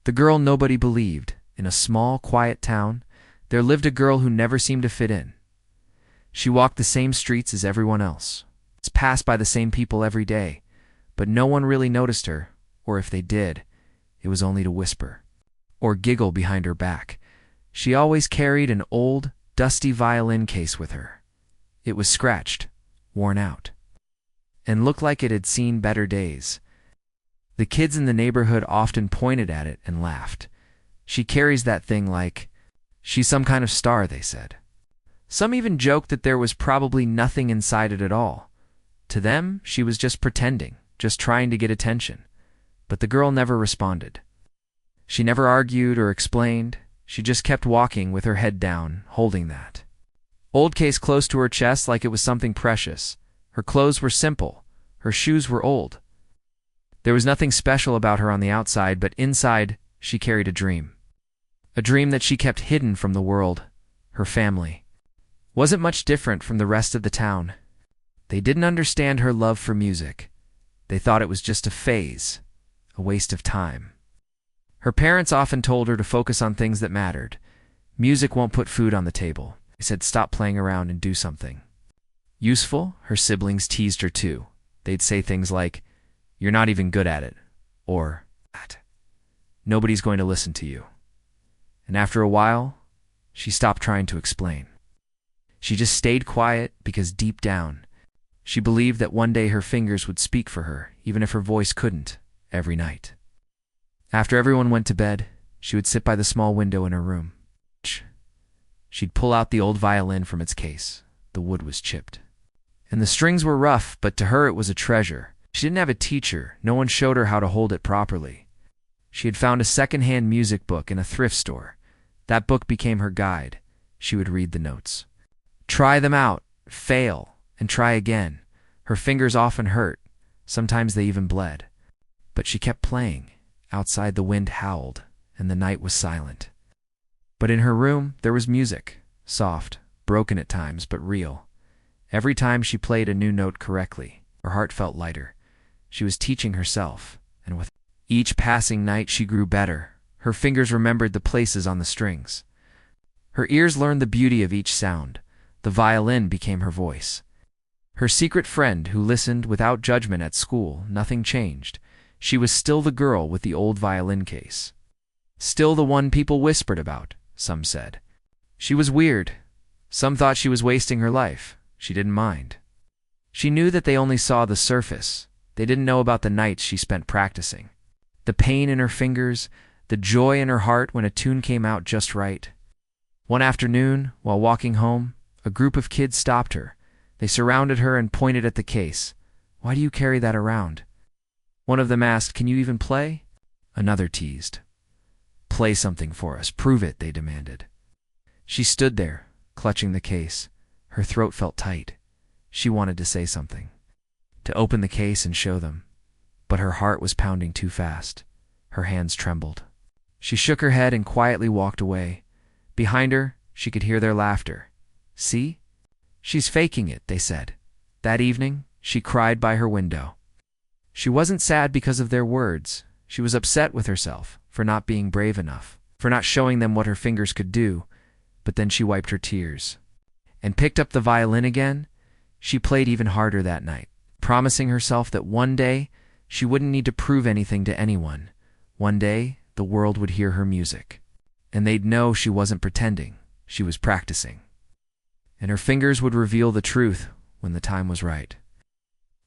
The girl nobody believed. In a small, quiet town, there lived a girl who never seemed to fit in. She walked the same streets as everyone else, passed by the same people every day, but no one really noticed her, or if they did, it was only to whisper or giggle behind her back. She always carried an old, dusty violin case with her. It was scratched, worn out, and looked like it had seen better days. The kids in the neighborhood often pointed at it and laughed. She carries that thing like she's some kind of star, they said. Some even joked that there was probably nothing inside it at all. To them, she was just pretending, just trying to get attention. But the girl never responded. She never argued or explained. She just kept walking with her head down, holding that old case close to her chest like it was something precious. Her clothes were simple. Her shoes were old. There was nothing special about her on the outside, but inside, she carried a dream. A dream that she kept hidden from the world. Her family wasn't much different from the rest of the town. They didn't understand her love for music. They thought it was just a phase, a waste of time. Her parents often told her to focus on things that mattered. Music won't put food on the table. They said stop playing around and do something useful. Her siblings teased her too. They'd say things like, "You're not even good at it," or "Nobody's going to listen to you." And after a while, she stopped trying to explain. She just stayed quiet because deep down, she believed that one day her fingers would speak for her, even if her voice couldn't, every night. After everyone went to bed, she would sit by the small window in her room. She'd pull out the old violin from its case. The wood was chipped, and the strings were rough, but to her it was a treasure. She didn't have a teacher. No one showed her how to hold it properly. She had found a second-hand music book in a thrift store. That book became her guide. She would read the notes. Try them out, fail, and try again. Her fingers often hurt. Sometimes they even bled. But she kept playing. Outside the wind howled, and the night was silent. But in her room, there was music. Soft, broken at times, but real. Every time she played a new note correctly, her heart felt lighter. She was teaching herself, and with each passing night she grew better. Her fingers remembered the places on the strings. Her ears learned the beauty of each sound. The violin became her voice. Her secret friend who listened without judgment at school, nothing changed. She was still the girl with the old violin case. Still the one people whispered about, some said. She was weird. Some thought she was wasting her life. She didn't mind. She knew that they only saw the surface. They didn't know about the nights she spent practicing. The pain in her fingers, the joy in her heart when a tune came out just right. One afternoon, while walking home, a group of kids stopped her. They surrounded her and pointed at the case. "Why do you carry that around?" One of them asked, "Can you even play?" Another teased. "Play something for us. Prove it," they demanded. She stood there, clutching the case. Her throat felt tight. She wanted to say something, to open the case and show them. But her heart was pounding too fast. Her hands trembled. She shook her head and quietly walked away. Behind her, she could hear their laughter. "See? She's faking it," they said. That evening, she cried by her window. She wasn't sad because of their words. She was upset with herself for not being brave enough, for not showing them what her fingers could do. But then she wiped her tears and picked up the violin again. She played even harder that night, promising herself that one day she wouldn't need to prove anything to anyone. One day, the world would hear her music, and they'd know she wasn't pretending. She was practicing. And her fingers would reveal the truth when the time was right.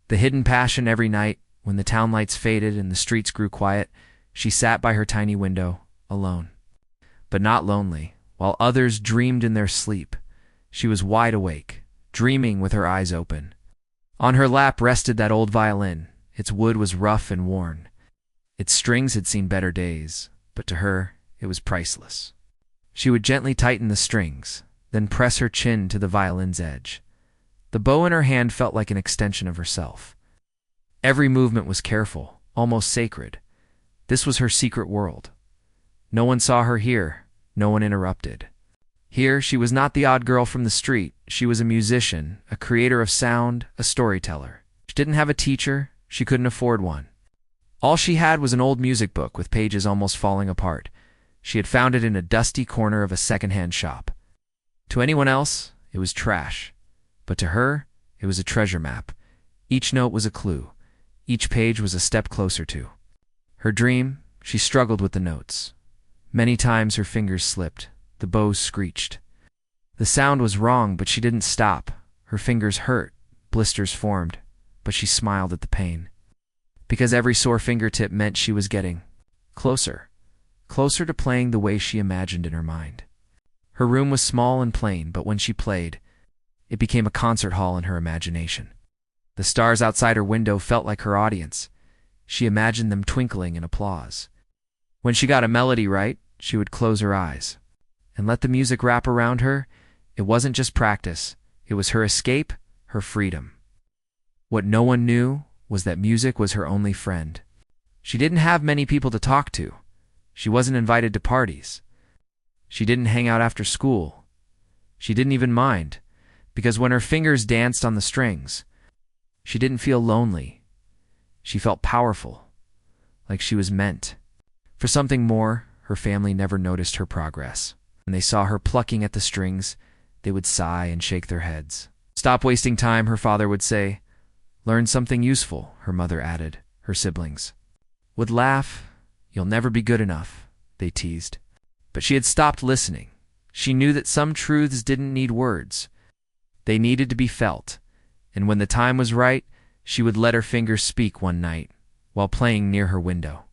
The hidden passion every night, when the town lights faded and the streets grew quiet, she sat by her tiny window, alone. But not lonely. While others dreamed in their sleep, she was wide awake, dreaming with her eyes open. On her lap rested that old violin. Its wood was rough and worn. Its strings had seen better days, but to her, it was priceless. She would gently tighten the strings, then press her chin to the violin's edge. The bow in her hand felt like an extension of herself. Every movement was careful, almost sacred. This was her secret world. No one saw her here. No one interrupted. Here, she was not the odd girl from the street. She was a musician, a creator of sound, a storyteller. She didn't have a teacher. She couldn't afford one. All she had was an old music book with pages almost falling apart. She had found it in a dusty corner of a second-hand shop. To anyone else, it was trash. But to her, it was a treasure map. Each note was a clue. Each page was a step closer to her dream. She struggled with the notes. Many times her fingers slipped. The bows screeched. The sound was wrong, but she didn't stop. Her fingers hurt. Blisters formed, but she smiled at the pain. Because every sore fingertip meant she was getting closer. Closer to playing the way she imagined in her mind. Her room was small and plain, but when she played, it became a concert hall in her imagination. The stars outside her window felt like her audience. She imagined them twinkling in applause. When she got a melody right, she would close her eyes and let the music wrap around her. It wasn't just practice. It was her escape, her freedom. What no one knew was that music was her only friend. She didn't have many people to talk to. She wasn't invited to parties. She didn't hang out after school. She didn't even mind, because when her fingers danced on the strings, she didn't feel lonely. She felt powerful, like she was meant for something more. Her family never noticed her progress. When they saw her plucking at the strings, they would sigh and shake their heads. "Stop wasting time," her father would say. "Learn something useful," her mother added. Her siblings would laugh. "You'll never be good enough," they teased. But she had stopped listening. She knew that some truths didn't need words. They needed to be felt. And when the time was right, she would let her fingers speak one night while playing near her window.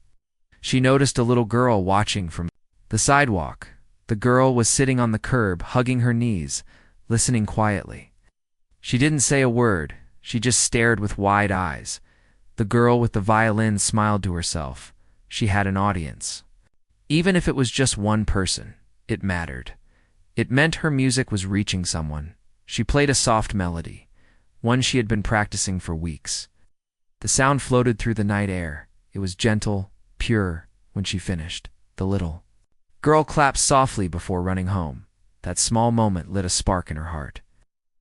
She noticed a little girl watching from the sidewalk. The girl was sitting on the curb, hugging her knees, listening quietly. She didn't say a word. She just stared with wide eyes. The girl with the violin smiled to herself. She had an audience. Even if it was just one person, it mattered. It meant her music was reaching someone. She played a soft melody, one she had been practicing for weeks. The sound floated through the night air. It was gentle, pure. When she finished, the little girl clapped softly before running home. That small moment lit a spark in her heart.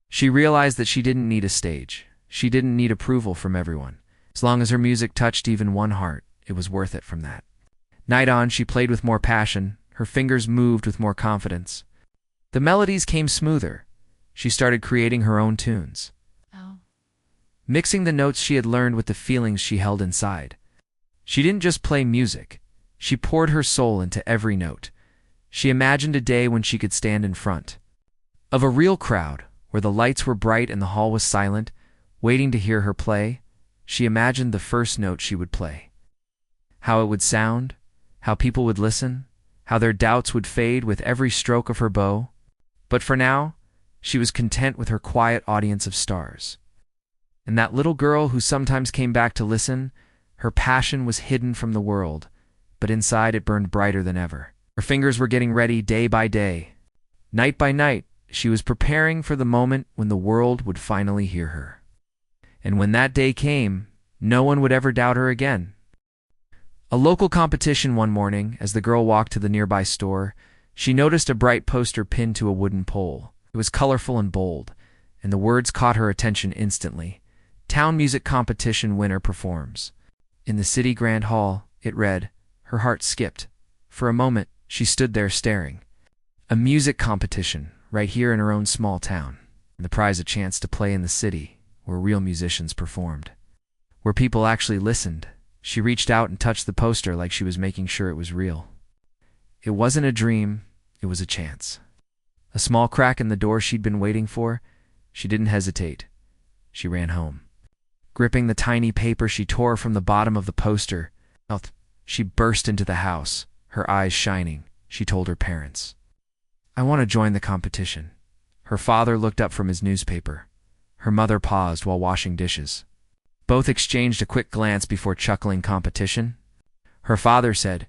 She realized that she didn't need a stage. She didn't need approval from everyone. As long as her music touched even one heart, it was worth it from that. Night on, she played with more passion. Her fingers moved with more confidence. The melodies came smoother. She started creating her own tunes, mixing the notes she had learned with the feelings she held inside. She didn't just play music. She poured her soul into every note. She imagined a day when she could stand in front of a real crowd, where the lights were bright and the hall was silent, waiting to hear her play. She imagined the first note she would play, how it would sound, how people would listen, how their doubts would fade with every stroke of her bow. But for now, she was content with her quiet audience of stars. And that little girl who sometimes came back to listen, her passion was hidden from the world, but inside it burned brighter than ever. Her fingers were getting ready day by day. Night by night, she was preparing for the moment when the world would finally hear her. And when that day came, no one would ever doubt her again. A local competition one morning, as the girl walked to the nearby store, she noticed a bright poster pinned to a wooden pole. It was colorful and bold, and the words caught her attention instantly. "Town Music Competition Winner Performs." In the city grand hall, it read. Her heart skipped. For a moment, she stood there staring. A music competition, right here in her own small town. And the prize a chance to play in the city, where real musicians performed, where people actually listened. She reached out and touched the poster like she was making sure it was real. It wasn't a dream, it was a chance. A small crack in the door she'd been waiting for. She didn't hesitate. She ran home. Gripping the tiny paper, she tore from the bottom of the poster. She burst into the house, her eyes shining. She told her parents, "I want to join the competition." Her father looked up from his newspaper. Her mother paused while washing dishes. Both exchanged a quick glance before chuckling. "Competition?" Her father said,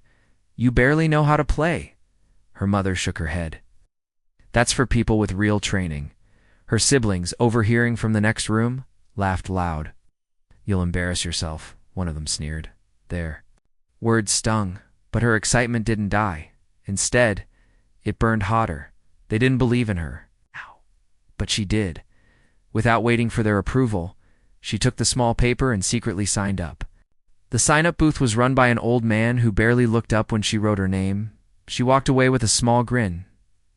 "You barely know how to play." Her mother shook her head. "That's for people with real training." Her siblings, overhearing from the next room, laughed loud. "You'll embarrass yourself," one of them sneered. Their words stung, but her excitement didn't die. Instead, it burned hotter. They didn't believe in her. Ow. But she did. Without waiting for their approval, she took the small paper and secretly signed up. The sign-up booth was run by an old man who barely looked up when she wrote her name. She walked away with a small grin.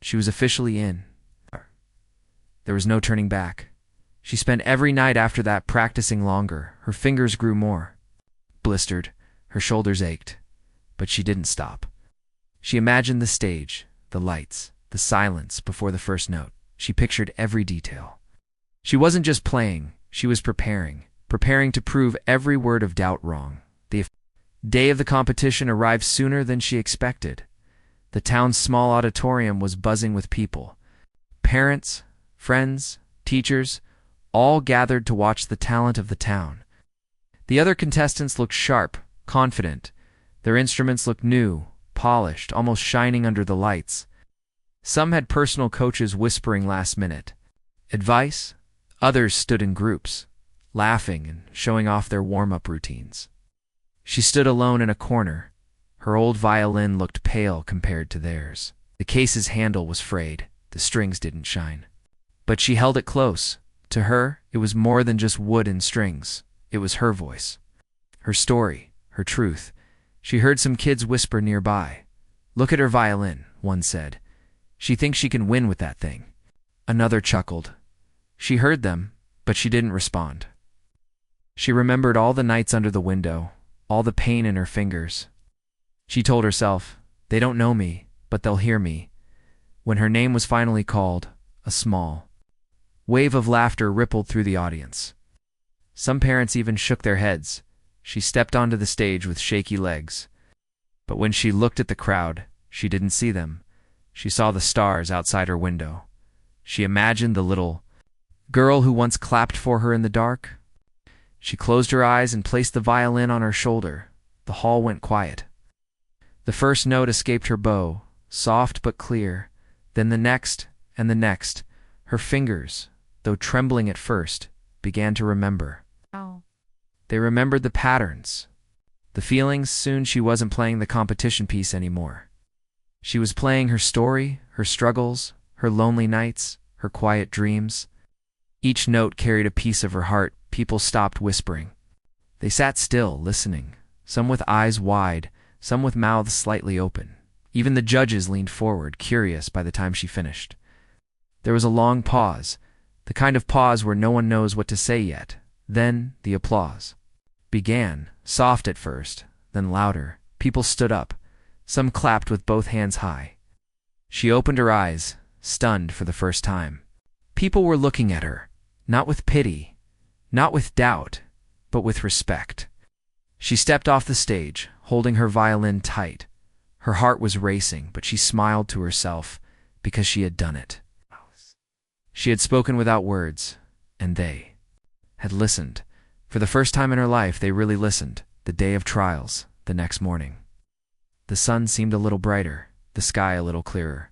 She was officially in. There was no turning back. She spent every night after that practicing longer. Her fingers grew more blistered. Her shoulders ached. But she didn't stop. She imagined the stage, the lights, the silence before the first note. She pictured every detail. She wasn't just playing, she was preparing to prove every word of doubt wrong. The day of the competition arrived sooner than she expected. The town's small auditorium was buzzing with people. Parents, friends, teachers, all gathered to watch the talent of the town. The other contestants looked sharp, confident. Their instruments looked new, polished, almost shining under the lights. Some had personal coaches whispering last minute advice. Others stood in groups, laughing and showing off their warm-up routines. She stood alone in a corner. Her old violin looked pale compared to theirs. The case's handle was frayed. The strings didn't shine. But she held it close. To her, it was more than just wood and strings. It was her voice, her story, her truth. She heard some kids whisper nearby. "Look at her violin," one said. "She thinks she can win with that thing." Another chuckled. She heard them, but she didn't respond. She remembered all the nights under the window, all the pain in her fingers. She told herself, "They don't know me, but they'll hear me." When her name was finally called, a small wave of laughter rippled through the audience. Some parents even shook their heads. She stepped onto the stage with shaky legs. But when she looked at the crowd, she didn't see them. She saw the stars outside her window. She imagined the little girl who once clapped for her in the dark. She closed her eyes and placed the violin on her shoulder. The hall went quiet. The first note escaped her bow, soft but clear. Then the next and the next. Her fingers, though trembling at first, began to remember. Oh. They remembered the patterns, the feelings. Soon she wasn't playing the competition piece anymore. She was playing her story, her struggles, her lonely nights, her quiet dreams. Each note carried a piece of her heart. People stopped whispering. They sat still, listening, some with eyes wide, some with mouths slightly open. Even the judges leaned forward, curious by the time she finished. There was a long pause, the kind of pause where no one knows what to say yet. Then the applause began, soft at first, then louder. People stood up. Some clapped with both hands high. She opened her eyes, stunned for the first time. People were looking at her, not with pity, not with doubt, but with respect. She stepped off the stage, holding her violin tight. Her heart was racing, but she smiled to herself because she had done it. She had spoken without words, and they had listened. For the first time in her life, they really listened. The day of trials, the next morning. The sun seemed a little brighter, the sky a little clearer.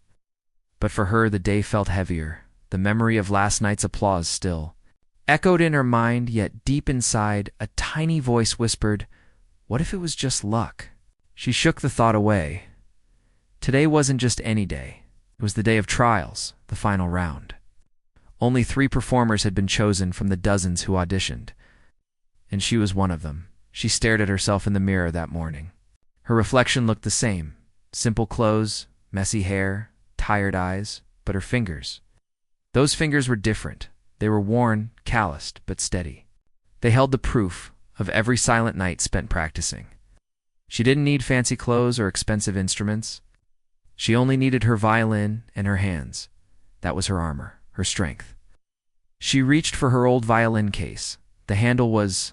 But for her, the day felt heavier. The memory of last night's applause still echoed in her mind, yet deep inside, a tiny voice whispered, "What if it was just luck?" She shook the thought away. Today wasn't just any day. It was the day of trials, the final round. Only 3 performers had been chosen from the dozens who auditioned, and she was one of them. She stared at herself in the mirror that morning. Her reflection looked the same. Simple clothes, messy hair, tired eyes, but her fingers. Those fingers were different. They were worn, calloused, but steady. They held the proof of every silent night spent practicing. She didn't need fancy clothes or expensive instruments. She only needed her violin and her hands. That was her armor, her strength. She reached for her old violin case. The handle was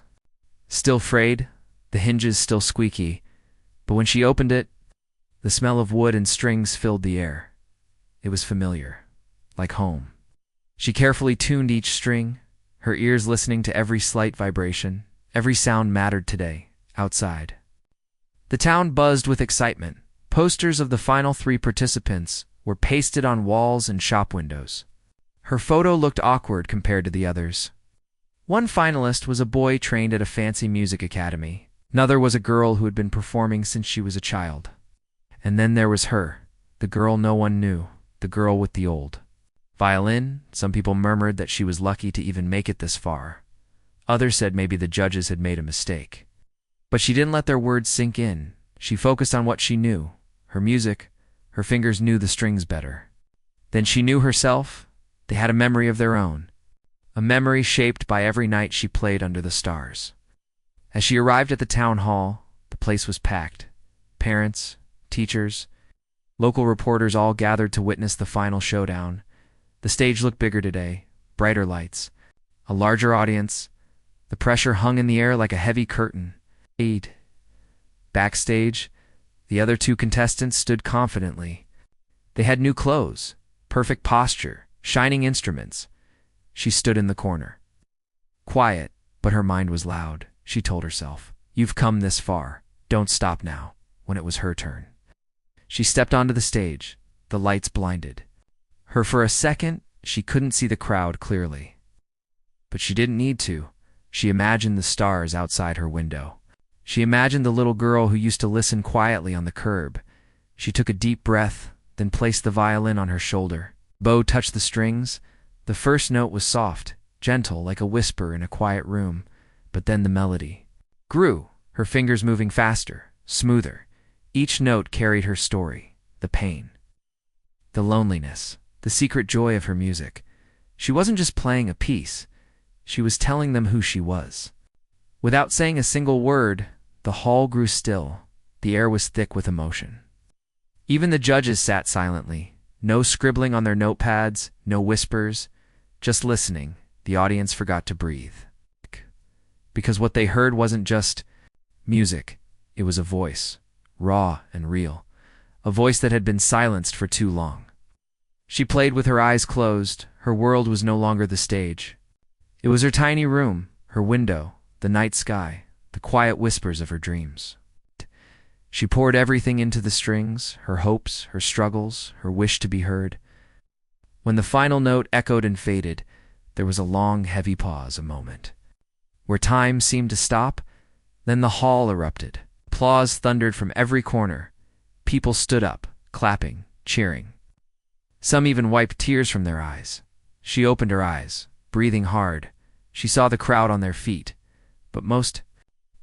still frayed, the hinges still squeaky, but when she opened it, the smell of wood and strings filled the air. It was familiar, like home. She carefully tuned each string, her ears listening to every slight vibration. Every sound mattered today, outside. The town buzzed with excitement. Posters of the final 3 participants were pasted on walls and shop windows. Her photo looked awkward compared to the others. One finalist was a boy trained at a fancy music academy. Another was a girl who had been performing since she was a child. And then there was her, the girl no one knew, the girl with the old violin. Some people murmured that she was lucky to even make it this far. Others said maybe the judges had made a mistake. But she didn't let their words sink in. She focused on what she knew. Her music. Her fingers knew the strings better. Then she knew herself. They had a memory of their own. A memory shaped by every night she played under the stars. As she arrived at the town hall, the place was packed. Parents, teachers, local reporters all gathered to witness the final showdown. The stage looked bigger today, brighter lights, a larger audience. The pressure hung in the air like a heavy curtain. Backstage, the other two contestants stood confidently. They had new clothes, perfect posture, shining instruments. She stood in the corner. Quiet, but her mind was loud. She told herself, "You've come this far. Don't stop now." When it was her turn, she stepped onto the stage. The lights blinded her. For a second, she couldn't see the crowd clearly. But she didn't need to. She imagined the stars outside her window. She imagined the little girl who used to listen quietly on the curb. She took a deep breath, then placed the violin on her shoulder. Bow touched the strings. The first note was soft, gentle, like a whisper in a quiet room. But then the melody grew, her fingers moving faster, smoother. Each note carried her story, the pain, the loneliness, the secret joy of her music. She wasn't just playing a piece. She was telling them who she was. Without saying a single word, the hall grew still. The air was thick with emotion. Even the judges sat silently. No scribbling on their notepads, no whispers, just listening. The audience forgot to breathe. Because what they heard wasn't just music. It was a voice, raw and real. A voice that had been silenced for too long. She played with her eyes closed. Her world was no longer the stage. It was her tiny room, her window, the night sky, the quiet whispers of her dreams. She poured everything into the strings, her hopes, her struggles, her wish to be heard. When the final note echoed and faded, there was a long, heavy pause, a moment, where time seemed to stop. Then the hall erupted. Applause thundered from every corner. People stood up, clapping, cheering. Some even wiped tears from their eyes. She opened her eyes, breathing hard. She saw the crowd on their feet. But most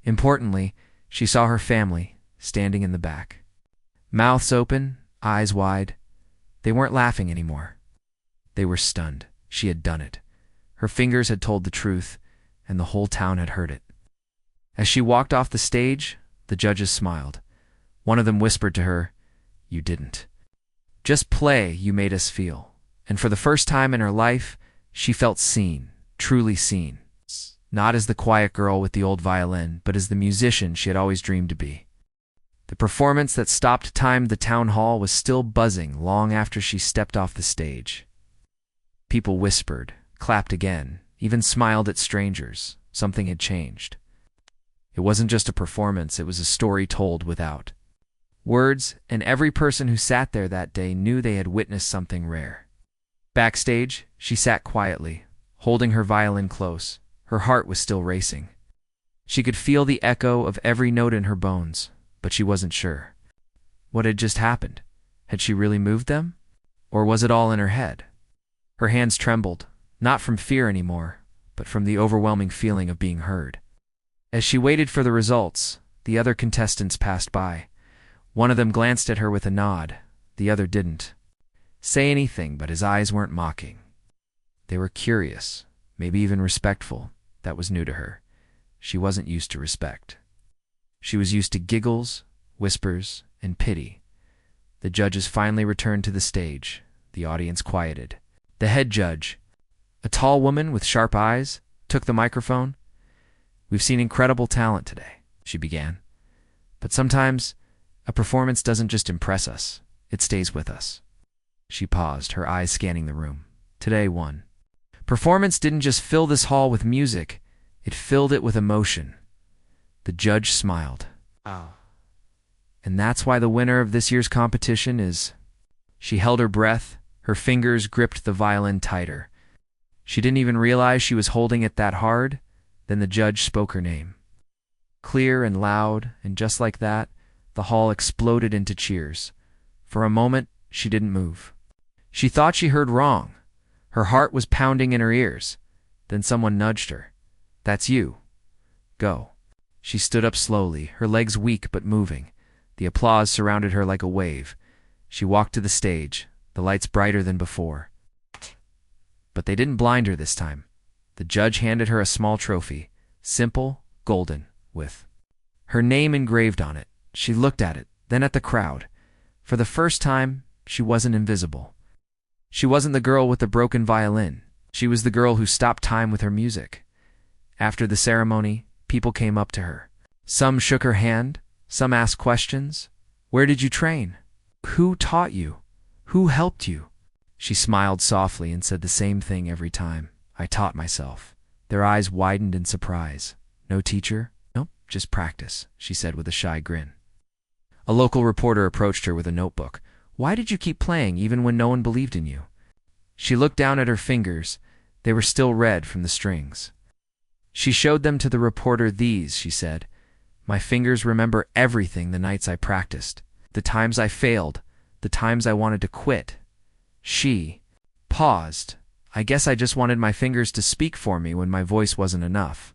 importantly, she saw her family standing in the back. Mouths open, eyes wide. They weren't laughing anymore. They were stunned. She had done it. Her fingers had told the truth, and the whole town had heard it. As she walked off the stage, the judges smiled. One of them whispered to her, "You didn't just play, you made us feel." And for the first time in her life, she felt seen, truly seen. Not as the quiet girl with the old violin, but as the musician she had always dreamed to be. The performance that stopped time, the town hall, was still buzzing long after she stepped off the stage. People whispered, clapped again, even smiled at strangers. Something had changed. It wasn't just a performance, it was a story told without words, and every person who sat there that day knew they had witnessed something rare. Backstage, she sat quietly, holding her violin close. Her heart was still racing. She could feel the echo of every note in her bones, but she wasn't sure. What had just happened? Had she really moved them? Or was it all in her head? Her hands trembled, not from fear anymore, but from the overwhelming feeling of being heard. As she waited for the results, the other contestants passed by. One of them glanced at her with a nod. The other didn't say anything, but his eyes weren't mocking. They were curious, maybe even respectful. That was new to her. She wasn't used to respect. She was used to giggles, whispers, and pity. The judges finally returned to the stage. The audience quieted. The head judge, a tall woman with sharp eyes, took the microphone. "We've seen incredible talent today," she began. "But sometimes a performance doesn't just impress us, it stays with us." She paused, her eyes scanning the room. Today, one performance didn't just fill this hall with music, it filled it with emotion. The judge smiled. "Oh. And that's why the winner of this year's competition is..." She held her breath, her fingers gripped the violin tighter. She didn't even realize she was holding it that hard. Then the judge spoke her name. Clear and loud, and just like that, the hall exploded into cheers. For a moment, she didn't move. She thought she heard wrong. Her heart was pounding in her ears. Then someone nudged her. "That's you. Go." She stood up slowly, her legs weak but moving. The applause surrounded her like a wave. She walked to the stage, the lights brighter than before. But they didn't blind her this time. The judge handed her a small trophy, simple, golden, with her name engraved on it. She looked at it, then at the crowd. For the first time, she wasn't invisible. She wasn't the girl with the broken violin. She was the girl who stopped time with her music. After the ceremony, people came up to her. Some shook her hand, some asked questions. Where did you train? Who taught you? Who helped you? She smiled softly and said the same thing every time. I taught myself. Their eyes widened in surprise. No teacher? Nope, just practice, she said with a shy grin. A local reporter approached her with a notebook. Why did you keep playing even when no one believed in you? She looked down at her fingers. They were still red from the strings. She showed them to the reporter. These, she said. My fingers remember everything the nights I practiced, the times I failed, the times I wanted to quit. She paused. I guess I just wanted my fingers to speak for me when my voice wasn't enough.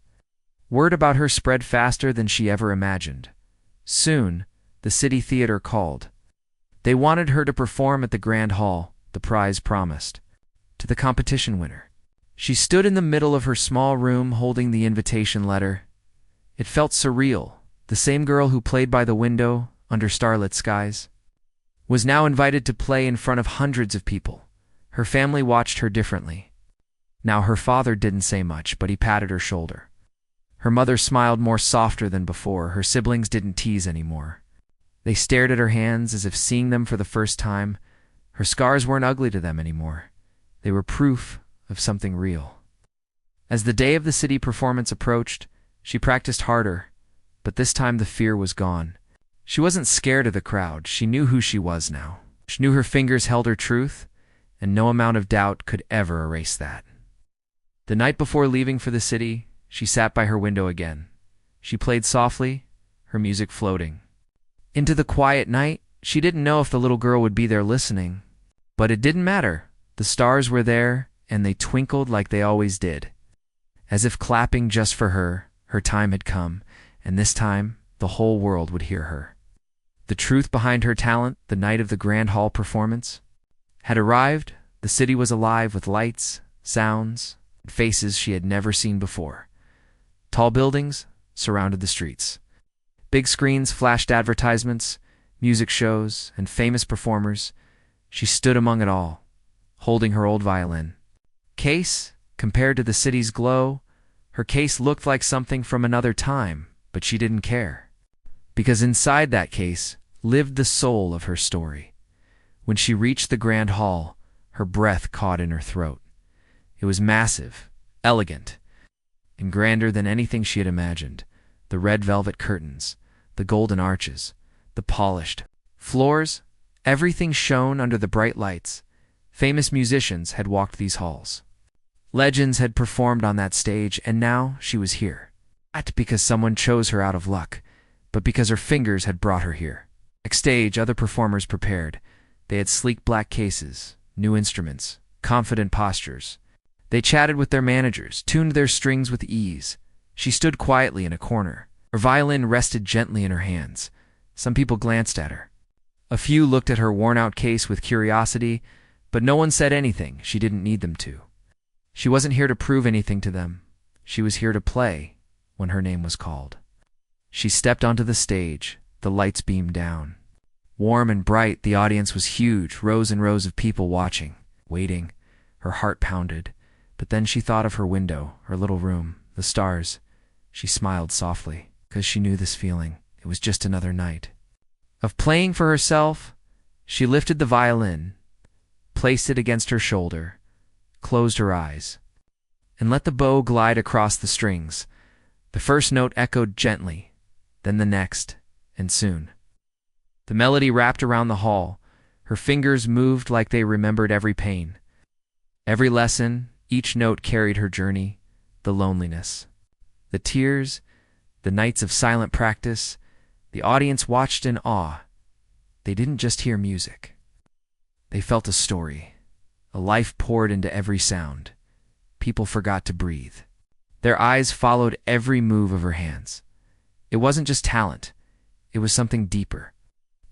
Word about her spread faster than she ever imagined. Soon, the city theater called. They wanted her to perform at the Grand Hall, the prize promised, to the competition winner. She stood in the middle of her small room holding the invitation letter. It felt surreal. The same girl who played by the window, under starlit skies, was now invited to play in front of hundreds of people. Her family watched her differently. Now her father didn't say much, but he patted her shoulder. Her mother smiled more softer than before. Her siblings didn't tease anymore. They stared at her hands as if seeing them for the first time. Her scars weren't ugly to them anymore. They were proof of something real. As the day of the city performance approached, she practiced harder, but this time the fear was gone. She wasn't scared of the crowd. She knew who she was now. She knew her fingers held her truth, and no amount of doubt could ever erase that. The night before leaving for the city, she sat by her window again. She played softly, her music floating. Into the quiet night, she didn't know if the little girl would be there listening. But it didn't matter. The stars were there, and they twinkled like they always did. As if clapping just for her, her time had come, and this time, the whole world would hear her. The truth behind her talent, the night of the Grand Hall performance, had arrived. The city was alive with lights, sounds, and faces she had never seen before. Tall buildings surrounded the streets. Big screens flashed advertisements, music shows, and famous performers. She stood among it all, holding her old violin. Case, compared to the city's glow, her case looked like something from another time, but she didn't care. Because inside that case lived the soul of her story. When she reached the Grand Hall, her breath caught in her throat. It was massive, elegant, and grander than anything she had imagined. The red velvet curtains, the golden arches, the polished floors, everything shone under the bright lights. Famous musicians had walked these halls. Legends had performed on that stage, and now she was here. Not because someone chose her out of luck, but because her fingers had brought her here. Backstage, other performers prepared. They had sleek black cases, new instruments, confident postures. They chatted with their managers, tuned their strings with ease. She stood quietly in a corner. Her violin rested gently in her hands. Some people glanced at her. A few looked at her worn-out case with curiosity, but no one said anything. She didn't need them to. She wasn't here to prove anything to them. She was here to play when her name was called. She stepped onto the stage. The lights beamed down. Warm and bright, the audience was huge, rows and rows of people watching, waiting. Her heart pounded. But then she thought of her window, her little room, the stars. She smiled softly, because she knew this feeling. It was just another night of playing for herself. She lifted the violin, placed it against her shoulder, closed her eyes, and let the bow glide across the strings. The first note echoed gently, then the next, and soon the melody wrapped around the hall. Her fingers moved like they remembered every pain, every lesson. Each note carried her journey, the loneliness, the tears, the nights of silent practice. The audience watched in awe. They didn't just hear music. They felt a story. A life poured into every sound. People forgot to breathe. Their eyes followed every move of her hands. It wasn't just talent. It was something deeper.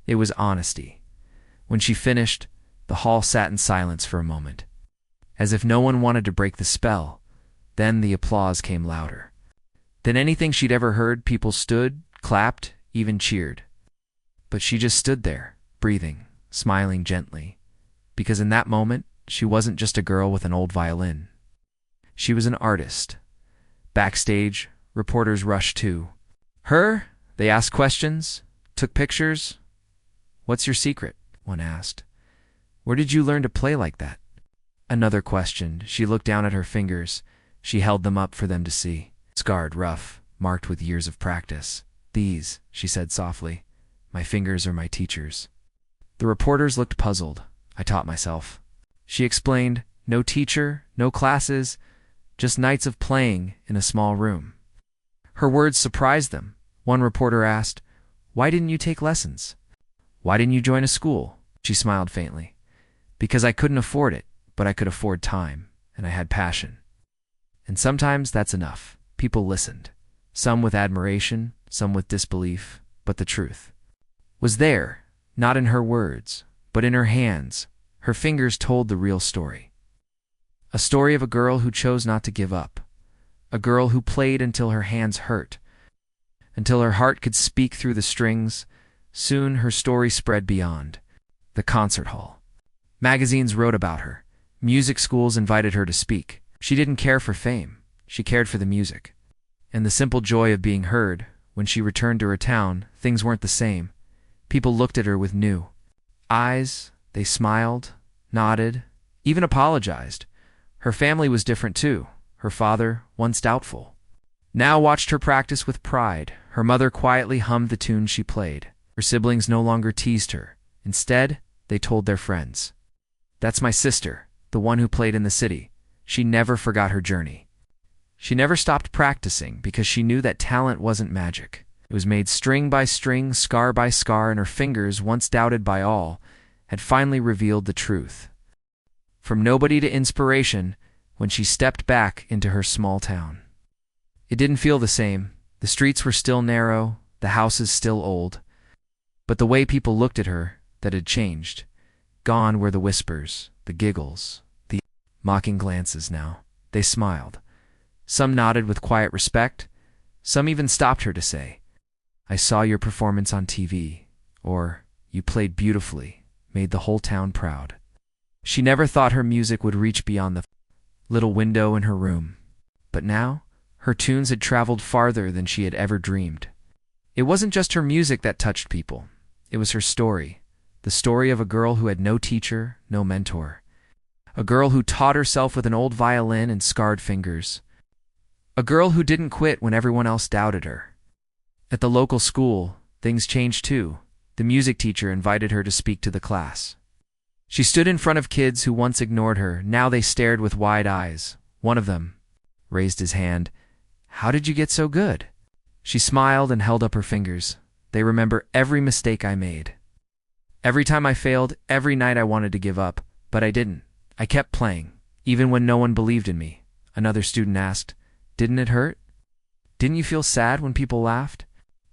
It was honesty. When she finished, the hall sat in silence for a moment, as if no one wanted to break the spell. Then the applause came louder than anything she'd ever heard. People stood, clapped, even cheered. But she just stood there, breathing, smiling gently, because in that moment, she wasn't just a girl with an old violin. She was an artist. Backstage, reporters rushed to her. They asked questions, took pictures. "What's your secret?" one asked. "Where did you learn to play like that?" Another questioned. She looked down at her fingers. She held them up for them to see. Scarred, rough, marked with years of practice. "These," she said softly, "my fingers are my teachers." The reporters looked puzzled. "I taught myself," she explained. "No teacher, no classes, just nights of playing in a small room." Her words surprised them. One reporter asked, "Why didn't you take lessons? Why didn't you join a school?" She smiled faintly. "Because I couldn't afford it, but I could afford time, and I had passion. And sometimes that's enough." People listened, some with admiration, some with disbelief, but the truth was there, not in her words, but in her hands. Her fingers told the real story. A story of a girl who chose not to give up. A girl who played until her hands hurt, until her heart could speak through the strings. Soon her story spread beyond the concert hall. Magazines wrote about her. Music schools invited her to speak. She didn't care for fame. She cared for the music and the simple joy of being heard. When she returned to her town, things weren't the same. People looked at her with new eyes. They smiled, nodded, even apologized. Her family was different too. Her father, once doubtful, now watched her practice with pride. Her mother quietly hummed the tunes she played. Her siblings no longer teased her. Instead, they told their friends, "That's my sister, the one who played in the city." She never forgot her journey. She never stopped practicing because she knew that talent wasn't magic. It was made string by string, scar by scar, and her fingers, once doubted by all, had finally revealed the truth. From nobody to inspiration, when she stepped back into her small town. It didn't feel the same. The streets were still narrow, the houses still old. But the way people looked at her, that had changed. Gone were the whispers, the giggles, the mocking glances now. They smiled. Some nodded with quiet respect. Some even stopped her to say, "I saw your performance on TV," or "You played beautifully, made the whole town proud." She never thought her music would reach beyond the little window in her room. But now, her tunes had traveled farther than she had ever dreamed. It wasn't just her music that touched people. It was her story. The story of a girl who had no teacher, no mentor. A girl who taught herself with an old violin and scarred fingers. A girl who didn't quit when everyone else doubted her. At the local school, things changed too. The music teacher invited her to speak to the class. She stood in front of kids who once ignored her. Now they stared with wide eyes. One of them raised his hand. "How did you get so good?" She smiled and held up her fingers. "They remember every mistake I made. Every time I failed, every night I wanted to give up, but I didn't. I kept playing, even when no one believed in me." Another student asked, "Didn't it hurt? Didn't you feel sad when people laughed?"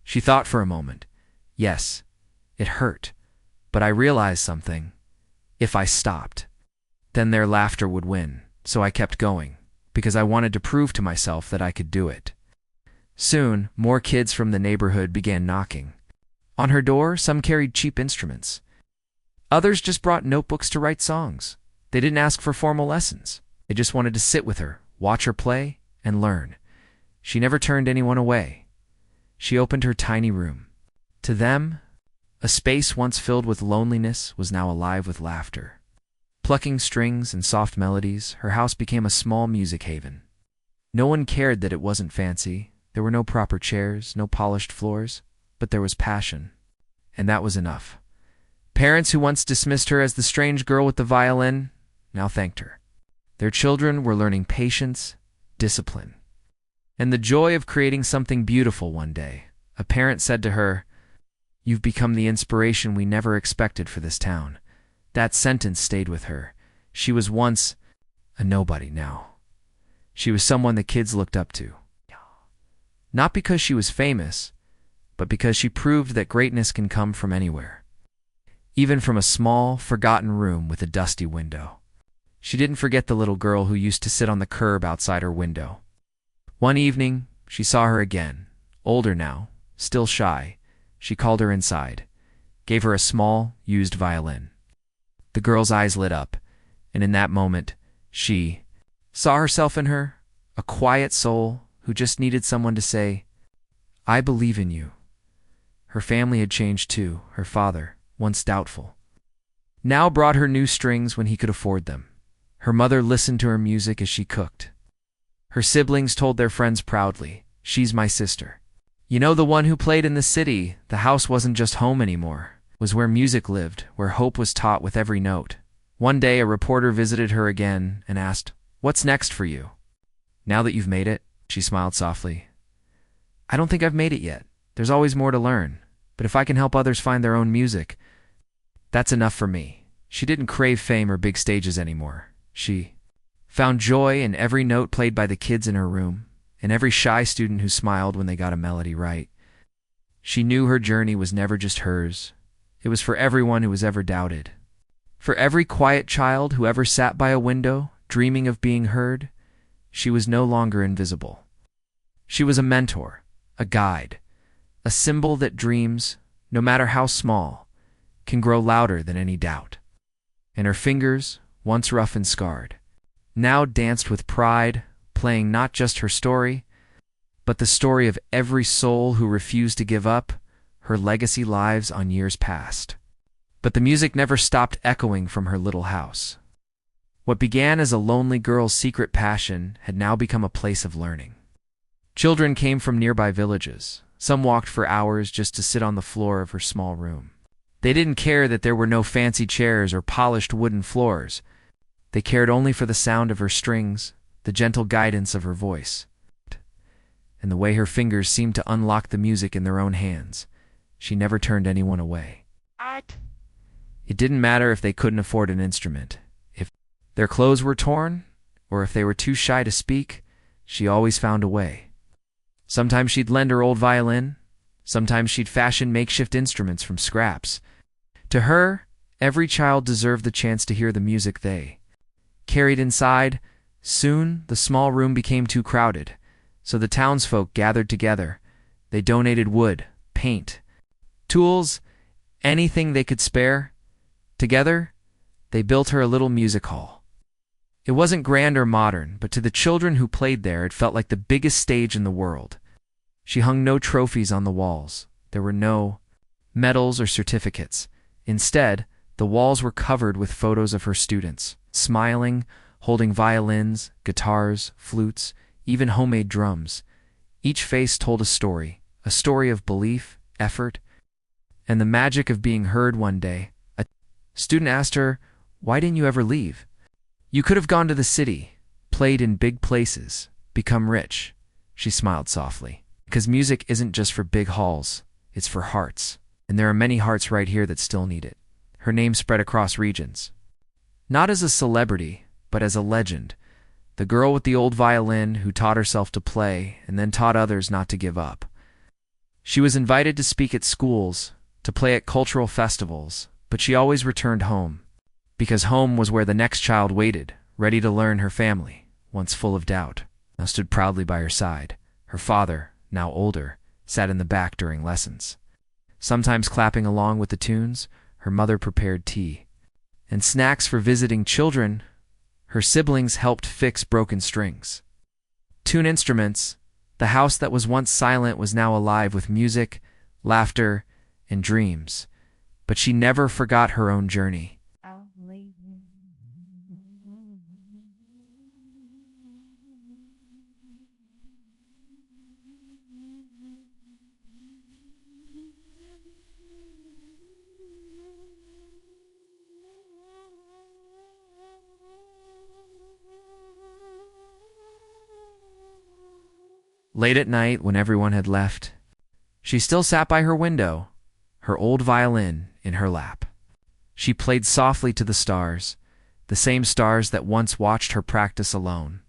She thought for a moment. "Yes, it hurt, but I realized something. If I stopped, then their laughter would win. So I kept going, because I wanted to prove to myself that I could do it." Soon, more kids from the neighborhood began knocking. On her door, some carried cheap instruments. Others just brought notebooks to write songs. They didn't ask for formal lessons. They just wanted to sit with her, watch her play, and learn. She never turned anyone away. She opened her tiny room. To them, a space once filled with loneliness was now alive with laughter. Plucking strings and soft melodies, her house became a small music haven. No one cared that it wasn't fancy. There were no proper chairs, no polished floors, but there was passion. And that was enough. Parents who once dismissed her as the strange girl with the violin now thanked her. Their children were learning patience, discipline, and the joy of creating something beautiful one day. A parent said to her, "You've become the inspiration we never expected for this town." That sentence stayed with her. She was once a nobody now. She was someone the kids looked up to. Not because she was famous, but because she proved that greatness can come from anywhere, even from a small, forgotten room with a dusty window. She didn't forget the little girl who used to sit on the curb outside her window. One evening, she saw her again, older now, still shy. She called her inside, gave her a small, used violin. The girl's eyes lit up, and in that moment, she saw herself in her, a quiet soul who just needed someone to say, "I believe in you." Her family had changed too. Her father, once doubtful, now brought her new strings when he could afford them. Her mother listened to her music as she cooked. Her siblings told their friends proudly, "She's my sister." You know, the one who played in the city. The house wasn't just home anymore. It was where music lived, where hope was taught with every note. One day, a reporter visited her again and asked, "What's next for you?" "Now that you've made it," she smiled softly. "I don't think I've made it yet. There's always more to learn. But if I can help others find their own music, that's enough for me." She didn't crave fame or big stages anymore. She found joy in every note played by the kids in her room, in every shy student who smiled when they got a melody right. She knew her journey was never just hers. It was for everyone who was ever doubted. For every quiet child who ever sat by a window, dreaming of being heard. She was no longer invisible. She was a mentor, a guide, a symbol that dreams, no matter how small, can grow louder than any doubt. And her fingers, once rough and scarred, now danced with pride, playing not just her story, but the story of every soul who refused to give up. Her legacy lives on years past. But the music never stopped echoing from her little house. What began as a lonely girl's secret passion had now become a place of learning. Children came from nearby villages. Some walked for hours just to sit on the floor of her small room. They didn't care that there were no fancy chairs or polished wooden floors. They cared only for the sound of her strings, the gentle guidance of her voice, and the way her fingers seemed to unlock the music in their own hands. She never turned anyone away. It didn't matter if they couldn't afford an instrument, if their clothes were torn, or if they were too shy to speak. She always found a way. Sometimes she'd lend her old violin. Sometimes she'd fashion makeshift instruments from scraps. To her, every child deserved the chance to hear the music they carried inside. Soon, the small room became too crowded, so the townsfolk gathered together. They donated wood, paint, tools, anything they could spare. Together, they built her a little music hall. It wasn't grand or modern, but to the children who played there, it felt like the biggest stage in the world. She hung no trophies on the walls. There were no medals or certificates. Instead, the walls were covered with photos of her students, smiling, holding violins, guitars, flutes, even homemade drums. Each face told a story of belief, effort, and the magic of being heard. One day, a student asked her, "Why didn't you ever leave? You could have gone to the city, played in big places, become rich." She smiled softly. "Because music isn't just for big halls, it's for hearts. And there are many hearts right here that still need it." Her name spread across regions. Not as a celebrity, but as a legend. The girl with the old violin who taught herself to play and then taught others not to give up. She was invited to speak at schools, to play at cultural festivals, but she always returned home. Because home was where the next child waited, ready to learn. Her family, once full of doubt, now stood proudly by her side. Her father, now older, sat in the back during lessons. Sometimes clapping along with the tunes, her mother prepared tea and snacks for visiting children. Her siblings helped fix broken strings, tune instruments. The house that was once silent was now alive with music, laughter, and dreams. But she never forgot her own journey. Late at night, when everyone had left, she still sat by her window, her old violin in her lap. She played softly to the stars, the same stars that once watched her practice alone.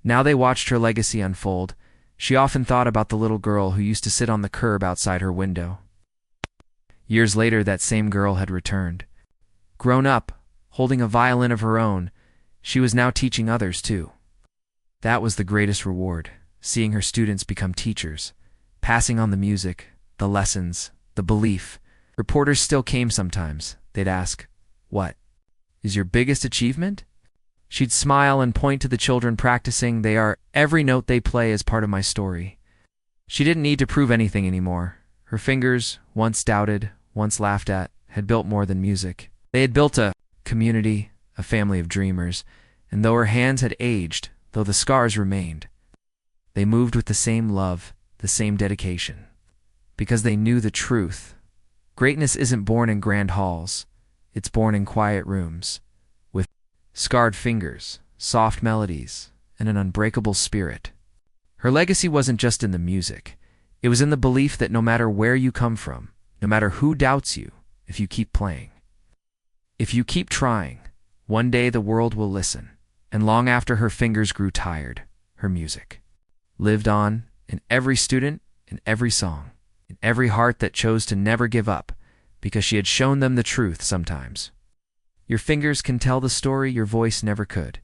Now they watched her legacy unfold, She often thought about the little girl who used to sit on the curb outside her window. Years later, that same girl had returned. Grown up, holding a violin of her own, she was now teaching others too. That was the greatest reward, seeing her students become teachers, passing on the music, the lessons, the belief. Reporters still came sometimes. They'd ask, "What is your biggest achievement?" She'd smile and point to the children practicing. "They are, every note they play is part of my story." She didn't need to prove anything anymore. Her fingers, once doubted, once laughed at, had built more than music. They had built a community, a family of dreamers, and though her hands had aged, though the scars remained, they moved with the same love, the same dedication, because they knew the truth. Greatness isn't born in grand halls. It's born in quiet rooms, with scarred fingers, soft melodies, and an unbreakable spirit. Her legacy wasn't just in the music. It was in the belief that no matter where you come from, no matter who doubts you, if you keep playing, if you keep trying, one day the world will listen. And long after her fingers grew tired, her music lived on in every student, in every song, in every heart that chose to never give up, because she had shown them the truth sometimes. Your fingers can tell the story your voice never could.